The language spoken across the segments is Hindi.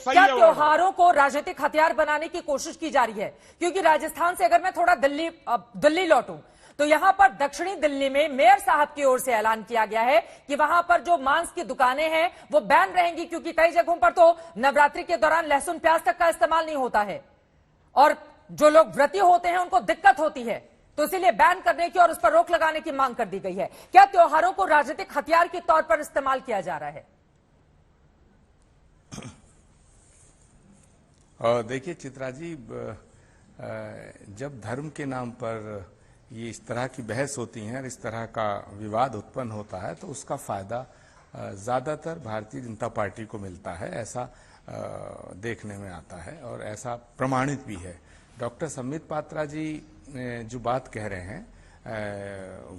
सही क्या है। त्योहारों को राजनीतिक हथियार बनाने की कोशिश की जा रही है? क्योंकि राजस्थान से अगर मैं थोड़ा दिल्ली लौटूं तो यहां पर दक्षिणी दिल्ली में मेयर साहब की ओर से ऐलान किया गया है कि वहां पर जो मांस की दुकानें हैं वो बैन रहेंगी, क्योंकि कई जगहों पर तो नवरात्रि के दौरान लहसुन प्याज तक का इस्तेमाल नहीं होता है और जो लोग व्रती होते हैं उनको दिक्कत होती है, तो इसीलिए बैन करने की और उस पर रोक लगाने की मांग कर दी गई है। क्या त्योहारों को राजनीतिक हथियार के तौर पर इस्तेमाल किया जा रहा है? और देखिए चित्रा जी, जब धर्म के नाम पर ये इस तरह की बहस होती है और इस तरह का विवाद उत्पन्न होता है तो उसका फायदा ज्यादातर भारतीय जनता पार्टी को मिलता है, ऐसा देखने में आता है और ऐसा प्रमाणित भी है। डॉक्टर संबित पात्रा जी जो बात कह रहे हैं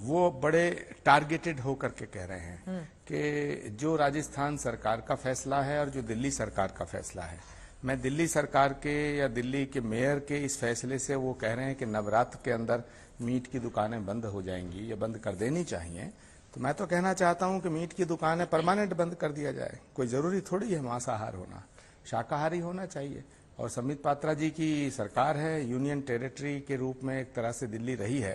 वो बड़े टारगेटेड होकर के कह रहे हैं कि जो राजस्थान सरकार का फैसला है और जो दिल्ली सरकार का फैसला है, मैं दिल्ली सरकार के या दिल्ली के मेयर के इस फैसले से वो कह रहे हैं कि नवरात्र के अंदर मीट की दुकानें बंद हो जाएंगी या बंद कर देनी चाहिए, तो मैं तो कहना चाहता हूं कि मीट की दुकानें परमानेंट बंद कर दिया जाए। कोई जरूरी थोड़ी है मांसाहार होना, शाकाहारी होना चाहिए। और संबित पात्रा जी की सरकार है, यूनियन टेरिटरी के रूप में एक तरह से दिल्ली रही है,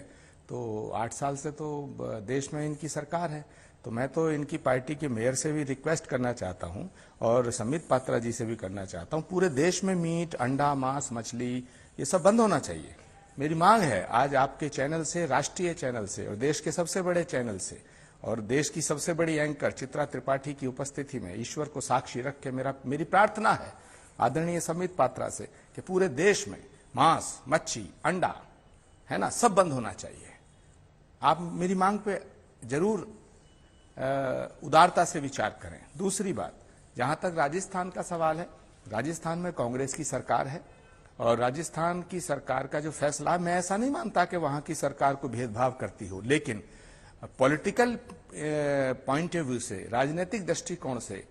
तो 8 साल से तो देश में इनकी सरकार है। तो मैं तो इनकी पार्टी के मेयर से भी रिक्वेस्ट करना चाहता हूं और संबित पात्रा जी से भी करना चाहता हूं, पूरे देश में मीट, अंडा, मांस, मछली ये सब बंद होना चाहिए। मेरी मांग है आज आपके चैनल से, राष्ट्रीय चैनल से और देश के सबसे बड़े चैनल से और देश की सबसे बड़ी एंकर चित्रा त्रिपाठी की उपस्थिति में ईश्वर को साक्षी रख के मेरी प्रार्थना है आदरणीय संबित पात्रा से कि पूरे देश में मांस, मच्छी, अंडा है ना, सब बंद होना चाहिए। आप मेरी मांग पे जरूर उदारता से विचार करें। दूसरी बात, जहां तक राजस्थान का सवाल है, राजस्थान में कांग्रेस की सरकार है और राजस्थान की सरकार का जो फैसला, मैं ऐसा नहीं मानता कि वहां की सरकार को भेदभाव करती हो, लेकिन पॉलिटिकल पॉइंट ऑफ व्यू से, राजनीतिक दृष्टिकोण से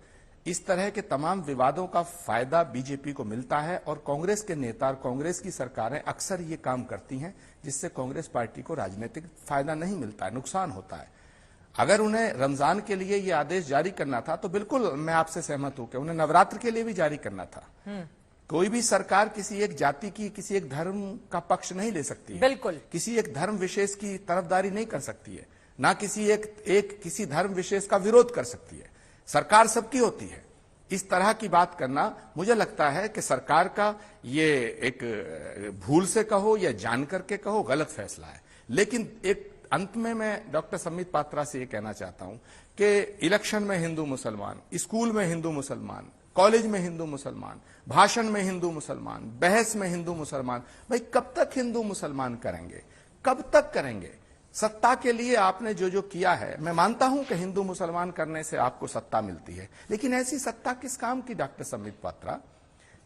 इस तरह के तमाम विवादों का फायदा बीजेपी को मिलता है और कांग्रेस के नेता और कांग्रेस की सरकारें अक्सर ये काम करती हैं जिससे कांग्रेस पार्टी को राजनीतिक फायदा नहीं मिलता है, नुकसान होता है। अगर उन्हें रमजान के लिए ये आदेश जारी करना था तो बिल्कुल मैं आपसे सहमत हूं कि उन्हें नवरात्र के लिए भी जारी करना था। कोई भी सरकार किसी एक जाति की, किसी एक धर्म का पक्ष नहीं ले सकती है, बिल्कुल किसी एक धर्म विशेष की तरफदारी नहीं कर सकती है, ना किसी धर्म विशेष का विरोध कर सकती है। सरकार सबकी होती है। इस तरह की बात करना मुझे लगता है कि सरकार का ये एक भूल से कहो या जान करके कहो गलत फैसला है। लेकिन एक अंत में मैं डॉक्टर संबित पात्रा से ये कहना चाहता हूं कि इलेक्शन में हिंदू मुसलमान, स्कूल में हिंदू मुसलमान, कॉलेज में हिंदू मुसलमान, भाषण में हिंदू मुसलमान, बहस में हिंदू मुसलमान, भाई कब तक हिंदू मुसलमान करेंगे, कब तक करेंगे? सत्ता के लिए आपने जो किया है, मैं मानता हूं कि हिंदू मुसलमान करने से आपको सत्ता मिलती है, लेकिन ऐसी सत्ता किस काम की डॉक्टर संबित पात्रा?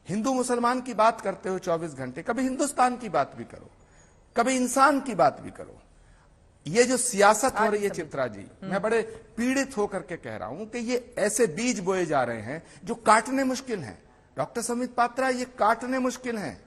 हिंदू मुसलमान की बात करते हो 24 घंटे, कभी हिंदुस्तान की बात भी करो, कभी इंसान की बात भी करो। ये जो सियासत हो रही है चित्रा जी, मैं बड़े पीड़ित होकर के कह रहा हूं कि ये ऐसे बीज बोए जा रहे हैं जो काटने मुश्किल हैं। डॉक्टर संबित पात्रा, ये काटने मुश्किल हैं।